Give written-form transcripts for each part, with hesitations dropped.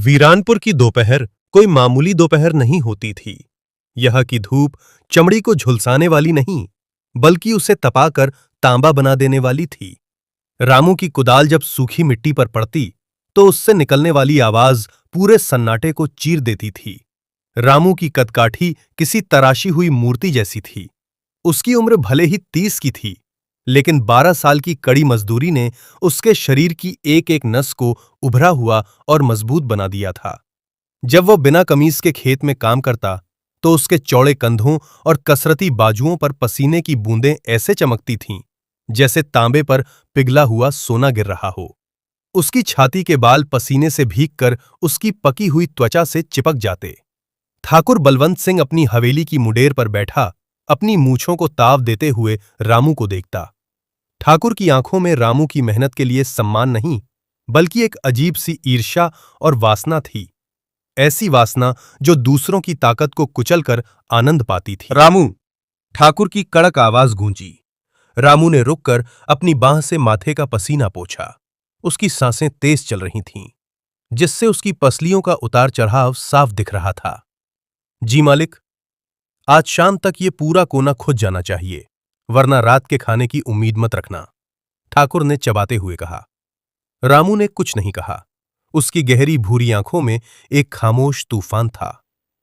वीरानपुर की दोपहर कोई मामूली दोपहर नहीं होती थी। यह की धूप चमड़ी को झुलसाने वाली नहीं, बल्कि उसे तपाकर तांबा बना देने वाली थी। रामू की कुदाल जब सूखी मिट्टी पर पड़ती, तो उससे निकलने वाली आवाज पूरे सन्नाटे को चीर देती थी। रामू की कदकाठी किसी तराशी हुई मूर्ति जैसी थी। उसकी उम्र भले ही 30 की थी, लेकिन 12 साल की कड़ी मजदूरी ने उसके शरीर की एक एक नस को उभरा हुआ और मजबूत बना दिया था। जब वह बिना कमीज के खेत में काम करता, तो उसके चौड़े कंधों और कसरती बाजुओं पर पसीने की बूंदें ऐसे चमकती थीं, जैसे तांबे पर पिघला हुआ सोना गिर रहा हो। उसकी छाती के बाल पसीने से भीगकर उसकी पकी हुई त्वचा से चिपक जाते। ठाकुर बलवंत सिंह अपनी हवेली की मुडेर पर बैठा अपनी मूंछों को ताव देते हुए रामू को देखता। ठाकुर की आंखों में रामू की मेहनत के लिए सम्मान नहीं, बल्कि एक अजीब सी ईर्ष्या और वासना थी। ऐसी वासना जो दूसरों की ताकत को कुचलकर आनंद पाती थी। रामू! ठाकुर की कड़क आवाज गूंजी। रामू ने रुककर अपनी बांह से माथे का पसीना पोंछा। उसकी सांसें तेज चल रही थीं, जिससे उसकी पसलियों का उतार चढ़ाव साफ दिख रहा था। जी मालिक, आज शाम तक ये पूरा कोना खुद जाना चाहिए, वरना रात के खाने की उम्मीद मत रखना, ठाकुर ने चबाते हुए कहा। रामू ने कुछ नहीं कहा। उसकी गहरी भूरी आंखों में एक खामोश तूफान था।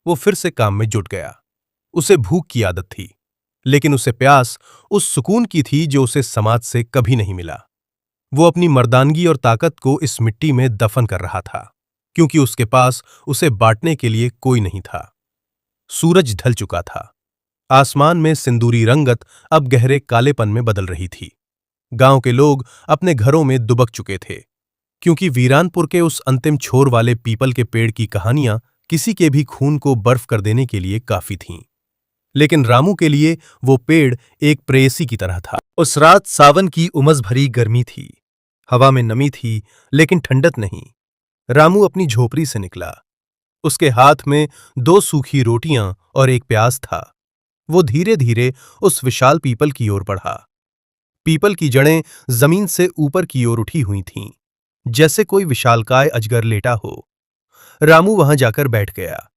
वो फिर से काम में जुट गया। उसे भूख की आदत थी, लेकिन उसे प्यास उस सुकून की थी जो उसे समाज से कभी नहीं मिला। वो अपनी मर्दानगी और ताकत को इस मिट्टी में दफन कर रहा था, क्योंकि उसके पास उसे बांटने के लिए कोई नहीं था। सूरज ढल चुका था। आसमान में सिंदूरी रंगत अब गहरे कालेपन में बदल रही थी। गांव के लोग अपने घरों में दुबक चुके थे, क्योंकि वीरानपुर के उस अंतिम छोर वाले पीपल के पेड़ की कहानियां किसी के भी खून को बर्फ कर देने के लिए काफी थीं। लेकिन रामू के लिए वो पेड़ एक प्रेयसी की तरह था। उस रात सावन की उमस भरी गर्मी थी। हवा में नमी थी, लेकिन ठंडक नहीं। रामू अपनी झोपड़ी से निकला। उसके हाथ में 2 सूखी रोटियां और एक प्याज था। वो धीरे धीरे उस विशाल पीपल की ओर बढ़ा। पीपल की जड़ें जमीन से ऊपर की ओर उठी हुई थीं, जैसे कोई विशालकाय अजगर लेटा हो। रामू वहां जाकर बैठ गया।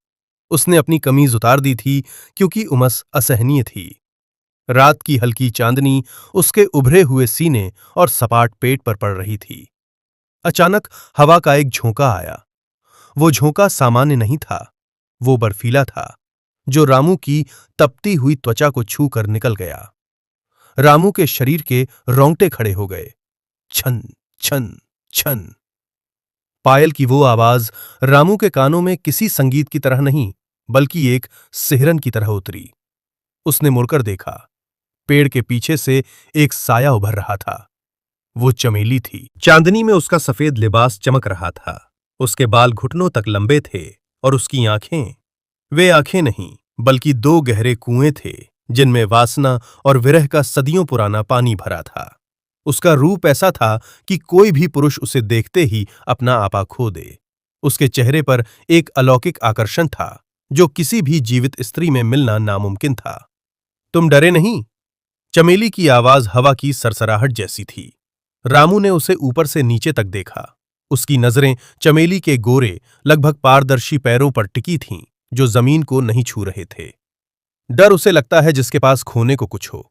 उसने अपनी कमीज उतार दी थी, क्योंकि उमस असहनीय थी। रात की हल्की चांदनी उसके उभरे हुए सीने और सपाट पेट पर पड़ रही थी। अचानक हवा का एक झोंका आया। वो झोंका सामान्य नहीं था, वो बर्फीला था, जो रामू की तपती हुई त्वचा को छूकर निकल गया। रामू के शरीर के रोंगटे खड़े हो गए। छन छन छन। पायल की वो आवाज रामू के कानों में किसी संगीत की तरह नहीं, बल्कि एक सिहरन की तरह उतरी। उसने मुड़कर देखा। पेड़ के पीछे से एक साया उभर रहा था। वो चमेली थी। चांदनी में उसका सफेद लिबास चमक रहा था। उसके बाल घुटनों तक लंबे थे, और उसकी आंखें, वे आंखें नहीं, बल्कि 2 गहरे कुएं थे, जिनमें वासना और विरह का सदियों पुराना पानी भरा था। उसका रूप ऐसा था कि कोई भी पुरुष उसे देखते ही अपना आपा खो दे। उसके चेहरे पर एक अलौकिक आकर्षण था, जो किसी भी जीवित स्त्री में मिलना नामुमकिन था। तुम डरे नहीं? चमेली की आवाज हवा की सरसराहट जैसी थी। रामू ने उसे ऊपर से नीचे तक देखा। उसकी नजरें चमेली के गोरे, लगभग पारदर्शी पैरों पर टिकी थीं, जो जमीन को नहीं छू रहे थे। डर उसे लगता है जिसके पास खोने को कुछ हो।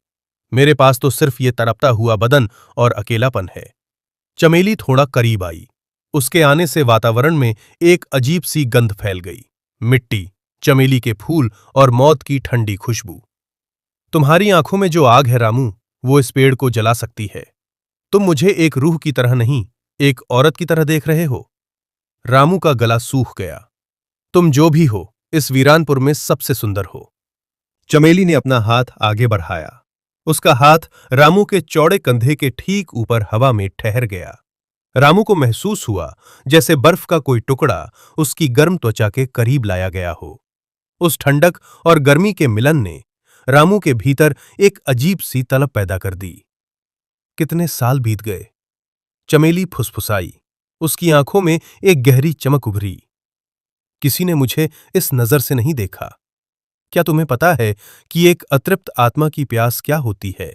मेरे पास तो सिर्फ ये तड़पता हुआ बदन और अकेलापन है। चमेली थोड़ा करीब आई। उसके आने से वातावरण में एक अजीब सी गंध फैल गई। मिट्टी, चमेली के फूल और मौत की ठंडी खुशबू। तुम्हारी आंखों में जो आग है रामू, वो इस पेड़ को जला सकती है। तुम मुझे एक रूह की तरह नहीं, एक औरत की तरह देख रहे हो। रामू का गला सूख गया। तुम जो भी हो, इस वीरानपुर में सबसे सुंदर हो। चमेली ने अपना हाथ आगे बढ़ाया। उसका हाथ रामू के चौड़े कंधे के ठीक ऊपर हवा में ठहर गया। रामू को महसूस हुआ जैसे बर्फ का कोई टुकड़ा उसकी गर्म त्वचा के करीब लाया गया हो। उस ठंडक और गर्मी के मिलन ने रामू के भीतर एक अजीब सी तलब पैदा कर दी। कितने साल बीत गए? चमेली फुसफुसाई। उसकी आंखों में एक गहरी चमक उभरी। किसी ने मुझे इस नजर से नहीं देखा। क्या तुम्हें पता है कि एक अतृप्त आत्मा की प्यास क्या होती है?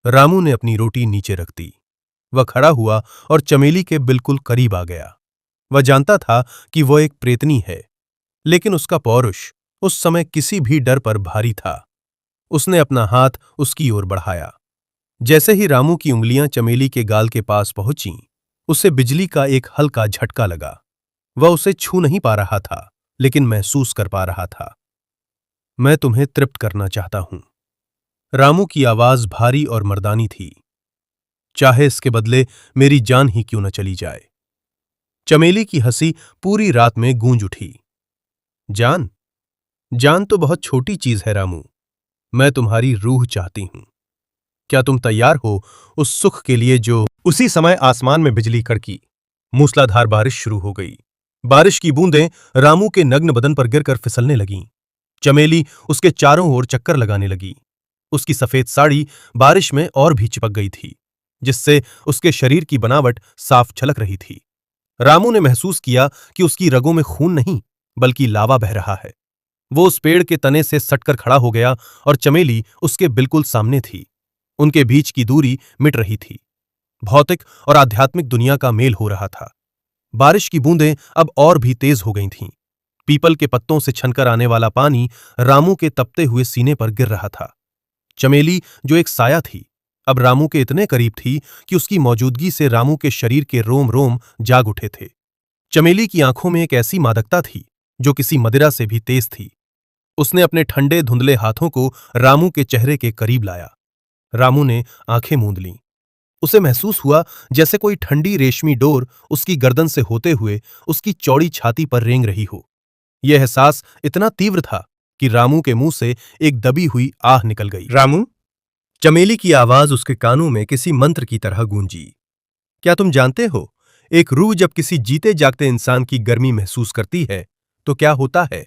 रामू ने अपनी रोटी नीचे रख दी। वह खड़ा हुआ और चमेली के बिल्कुल करीब आ गया। वह जानता था कि वह एक प्रेतनी है, लेकिन उसका पौरुष उस समय किसी भी डर पर भारी था। उसने अपना हाथ उसकी ओर बढ़ाया। जैसे ही रामू की उंगलियां चमेली के गाल के पास पहुंचीं, उसे बिजली का एक हल्का झटका लगा। वह उसे छू नहीं पा रहा था, लेकिन महसूस कर पा रहा था। मैं तुम्हें तृप्त करना चाहता हूं। रामू की आवाज भारी और मर्दानी थी, चाहे इसके बदले मेरी जान ही क्यों न चली जाए। चमेली की हंसी पूरी रात में गूंज उठी। जान? जान तो बहुत छोटी चीज है रामू। मैं तुम्हारी रूह चाहती हूं। क्या तुम तैयार हो उस सुख के लिए जो... उसी समय आसमान में बिजली कड़की। मूसलाधार बारिश शुरू हो गई। बारिश की बूंदें रामू के नग्न बदन पर गिरकर फिसलने लगीं। चमेली उसके चारों ओर चक्कर लगाने लगी। उसकी सफेद साड़ी बारिश में और भी चिपक गई थी, जिससे उसके शरीर की बनावट साफ झलक रही थी। रामू ने महसूस किया कि उसकी रगों में खून नहीं, बल्कि लावा बह रहा है। वो उस पेड़ के तने से सटकर खड़ा हो गया और चमेली उसके बिल्कुल सामने थी। उनके बीच की दूरी मिट रही थी। भौतिक और आध्यात्मिक दुनिया का मेल हो रहा था। बारिश की बूंदें अब और भी तेज हो गई थीं। पीपल के पत्तों से छनकर आने वाला पानी रामू के तपते हुए सीने पर गिर रहा था। चमेली, जो एक साया थी, अब रामू के इतने करीब थी कि उसकी मौजूदगी से रामू के शरीर के रोम रोम जाग उठे थे। चमेली की आंखों में एक ऐसी मादकता थी जो किसी मदिरा से भी तेज थी। उसने अपने ठंडे धुंधले हाथों को रामू के चेहरे के करीब लाया। रामू ने आंखें मूंद लीं। उसे महसूस हुआ जैसे कोई ठंडी रेशमी डोर उसकी गर्दन से होते हुए उसकी चौड़ी छाती पर रेंग रही हो। यह एहसास इतना तीव्र था कि रामू के मुंह से एक दबी हुई आह निकल गई। रामू? चमेली की आवाज उसके कानों में किसी मंत्र की तरह गूंजी। क्या तुम जानते हो, एक रूह जब किसी जीते जागते इंसान की गर्मी महसूस करती है तो क्या होता है?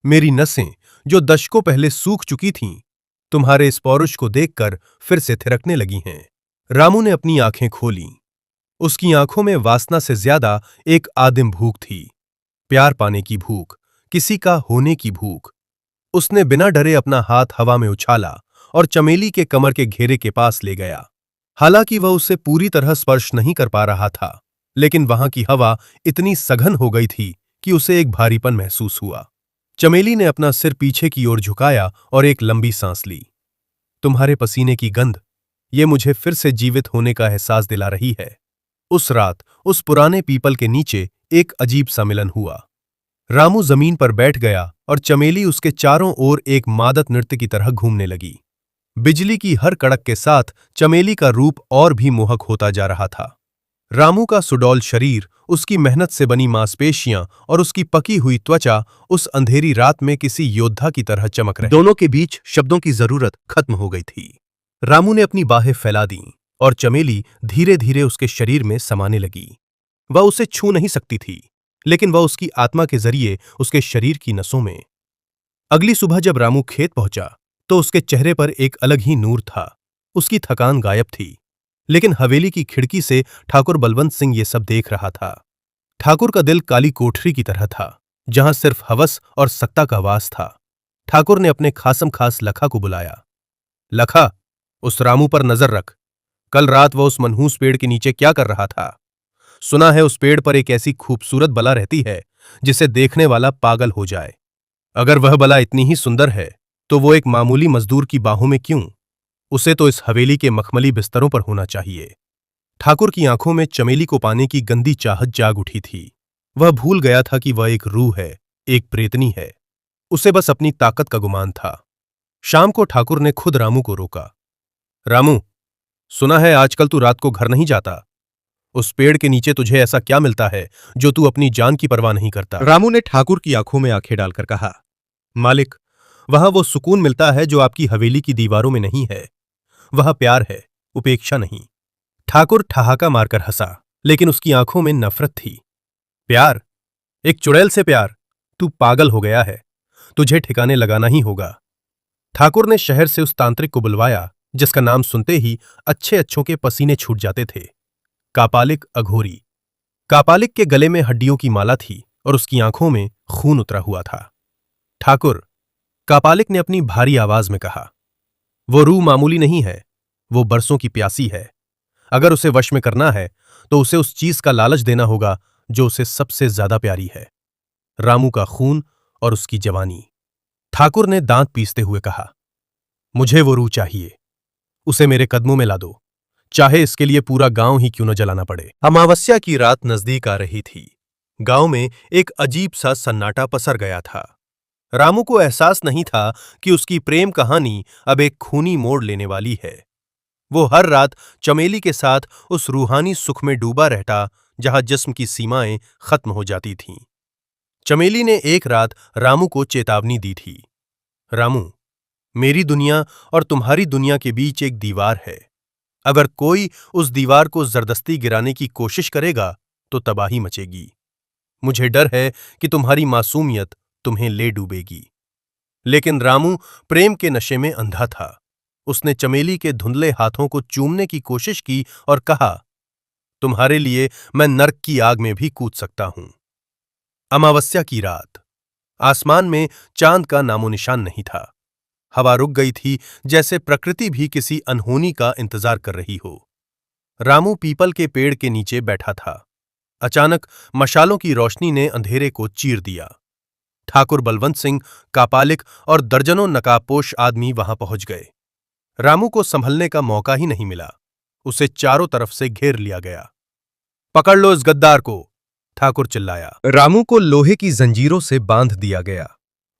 मेरी नसें, जो दशकों पहले सूख चुकी थीं, तुम्हारे इस पौरुष को देखकर फिर से थिरकने लगी हैं। रामू ने अपनी आंखें खोलीं। उसकी आंखों में वासना से ज्यादा एक आदिम भूख थी, प्यार पाने की भूख, किसी का होने की भूख। उसने बिना डरे अपना हाथ हवा में उछाला और चमेली के कमर के घेरे के पास ले गया। हालांकि वह उसे पूरी तरह स्पर्श नहीं कर पा रहा था, लेकिन वहां की हवा इतनी सघन हो गई थी कि उसे एक भारीपन महसूस हुआ। चमेली ने अपना सिर पीछे की ओर झुकाया और एक लंबी सांस ली। तुम्हारे पसीने की गंध, ये मुझे फिर से जीवित होने का एहसास दिला रही है। उस रात उस पुराने पीपल के नीचे एक अजीब सा मिलन हुआ। रामू जमीन पर बैठ गया और चमेली उसके चारों ओर एक मादक नृत्य की तरह घूमने लगी। बिजली की हर कड़क के साथ चमेली का रूप और भी मोहक होता जा रहा था। रामू का सुडौल शरीर, उसकी मेहनत से बनी मांसपेशियां और उसकी पकी हुई त्वचा उस अंधेरी रात में किसी योद्धा की तरह चमक रहे। दोनों के बीच शब्दों की जरूरत खत्म हो गई थी। रामू ने अपनी बाहें फैला दीं और चमेली धीरे धीरे उसके शरीर में समाने लगी। वह उसे छू नहीं सकती थी, लेकिन वह उसकी आत्मा के जरिए उसके शरीर की नसों में। अगली सुबह जब रामू खेत पहुंचा तो उसके चेहरे पर एक अलग ही नूर था। उसकी थकान गायब थी, लेकिन हवेली की खिड़की से ठाकुर बलवंत सिंह ये सब देख रहा था। ठाकुर का दिल काली कोठरी की तरह था, जहां सिर्फ हवस और सत्ता का वास था। ठाकुर ने अपने खासम खास लखा को बुलाया। लखा, उस रामू पर नजर रख। कल रात वह उस मनहूस पेड़ के नीचे क्या कर रहा था? सुना है उस पेड़ पर एक ऐसी खूबसूरत बला रहती है जिसे देखने वाला पागल हो जाए। अगर वह बला इतनी ही सुंदर है तो वो एक मामूली मजदूर की बाहों में क्यों? उसे तो इस हवेली के मखमली बिस्तरों पर होना चाहिए। ठाकुर की आंखों में चमेली को पाने की गंदी चाहत जाग उठी थी। वह भूल गया था कि वह एक रूह है, एक प्रेतनी है। उसे बस अपनी ताकत का गुमान था। शाम को ठाकुर ने खुद रामू को रोका। रामू, सुना है आजकल तू रात को घर नहीं जाता। उस पेड़ के नीचे तुझे ऐसा क्या मिलता है जो तू अपनी जान की परवाह नहीं करता? रामू ने ठाकुर की आंखों में आंखें डालकर कहा, मालिक, वहां वो सुकून मिलता है जो आपकी हवेली की दीवारों में नहीं है। वह प्यार है, उपेक्षा नहीं। ठाकुर ठहाका मारकर हंसा, लेकिन उसकी आंखों में नफरत थी। प्यार? एक चुड़ैल से प्यार? तू पागल हो गया है। तुझे ठिकाने लगाना ही होगा। ठाकुर ने शहर से उस तांत्रिक को बुलवाया जिसका नाम सुनते ही अच्छे अच्छों के पसीने छूट जाते थे। कापालिक अघोरी। कापालिक के गले में हड्डियों की माला थी और उसकी आंखों में खून उतरा हुआ था। ठाकुर, कापालिक ने अपनी भारी आवाज में कहा, वो रूह मामूली नहीं है, वो बरसों की प्यासी है। अगर उसे वश में करना है तो उसे उस चीज का लालच देना होगा जो उसे सबसे ज्यादा प्यारी है, रामू का खून और उसकी जवानी। ठाकुर ने दांत पीसते हुए कहा, मुझे वो रूह चाहिए, उसे मेरे कदमों में ला दो, चाहे इसके लिए पूरा गांव ही क्यों न जलाना पड़े। अमावस्या की रात नजदीक आ रही थी। गांव में एक अजीब सा सन्नाटा पसर गया था। रामू को एहसास नहीं था कि उसकी प्रेम कहानी अब एक खूनी मोड़ लेने वाली है। वो हर रात चमेली के साथ उस रूहानी सुख में डूबा रहता जहां जिस्म की सीमाएं खत्म हो जाती थीं। चमेली ने एक रात रामू को चेतावनी दी थी, रामू, मेरी दुनिया और तुम्हारी दुनिया के बीच एक दीवार है। अगर कोई उस दीवार को जबरदस्ती गिराने की कोशिश करेगा तो तबाही मचेगी। मुझे डर है कि तुम्हारी मासूमियत तुम्हें ले डूबेगी। लेकिन रामू प्रेम के नशे में अंधा था। उसने चमेली के धुंधले हाथों को चूमने की कोशिश की और कहा, तुम्हारे लिए मैं नर्क की आग में भी कूद सकता हूं। अमावस्या की रात, आसमान में चांद का नामोनिशान नहीं था। हवा रुक गई थी, जैसे प्रकृति भी किसी अनहोनी का इंतजार कर रही हो। रामू पीपल के पेड़ के नीचे बैठा था। अचानक मशालों की रोशनी ने अंधेरे को चीर दिया। ठाकुर बलवंत सिंह, कापालिक और दर्जनों नकाबपोश आदमी वहां पहुंच गए। रामू को संभलने का मौका ही नहीं मिला। उसे चारों तरफ से घेर लिया गया। पकड़ लो इस गद्दार को, ठाकुर चिल्लाया। रामू को लोहे की जंजीरों से बांध दिया गया।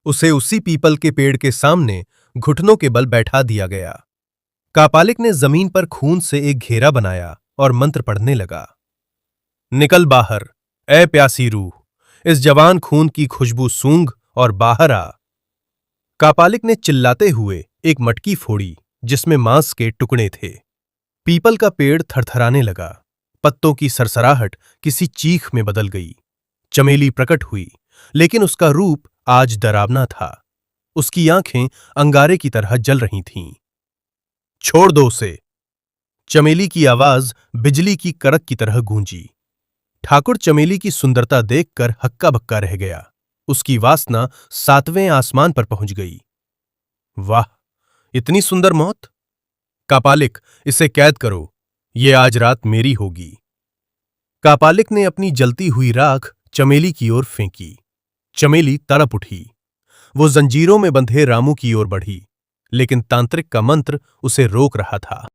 उसे उसी पीपल के पेड़ के सामने घुटनों के बल बैठा दिया गया। कापालिक ने जमीन पर खून से एक घेरा बनाया और मंत्र पढ़ने लगा, निकल बाहर, ए प्यासी रूह, इस जवान खून की खुशबू सूंघ और बाहर आ। कापालिक ने चिल्लाते हुए एक मटकी फोड़ी जिसमें मांस के टुकड़े थे। पीपल का पेड़ थरथराने लगा। पत्तों की सरसराहट किसी चीख में बदल गई। चमेली प्रकट हुई, लेकिन उसका रूप आज डरावना था। उसकी आंखें अंगारे की तरह जल रही थीं। छोड़ दो उसे, चमेली की आवाज बिजली की कड़क की तरह गूंजी। ठाकुर चमेली की सुंदरता देखकर हक्का बक्का रह गया। उसकी वासना 7वें आसमान पर पहुंच गई। वाह, इतनी सुंदर मौत! कापालिक, इसे कैद करो, ये आज रात मेरी होगी। कापालिक ने अपनी जलती हुई राख चमेली की ओर फेंकी। चमेली तड़प उठी। वो जंजीरों में बंधे रामू की ओर बढ़ी, लेकिन तांत्रिक का मंत्र उसे रोक रहा था।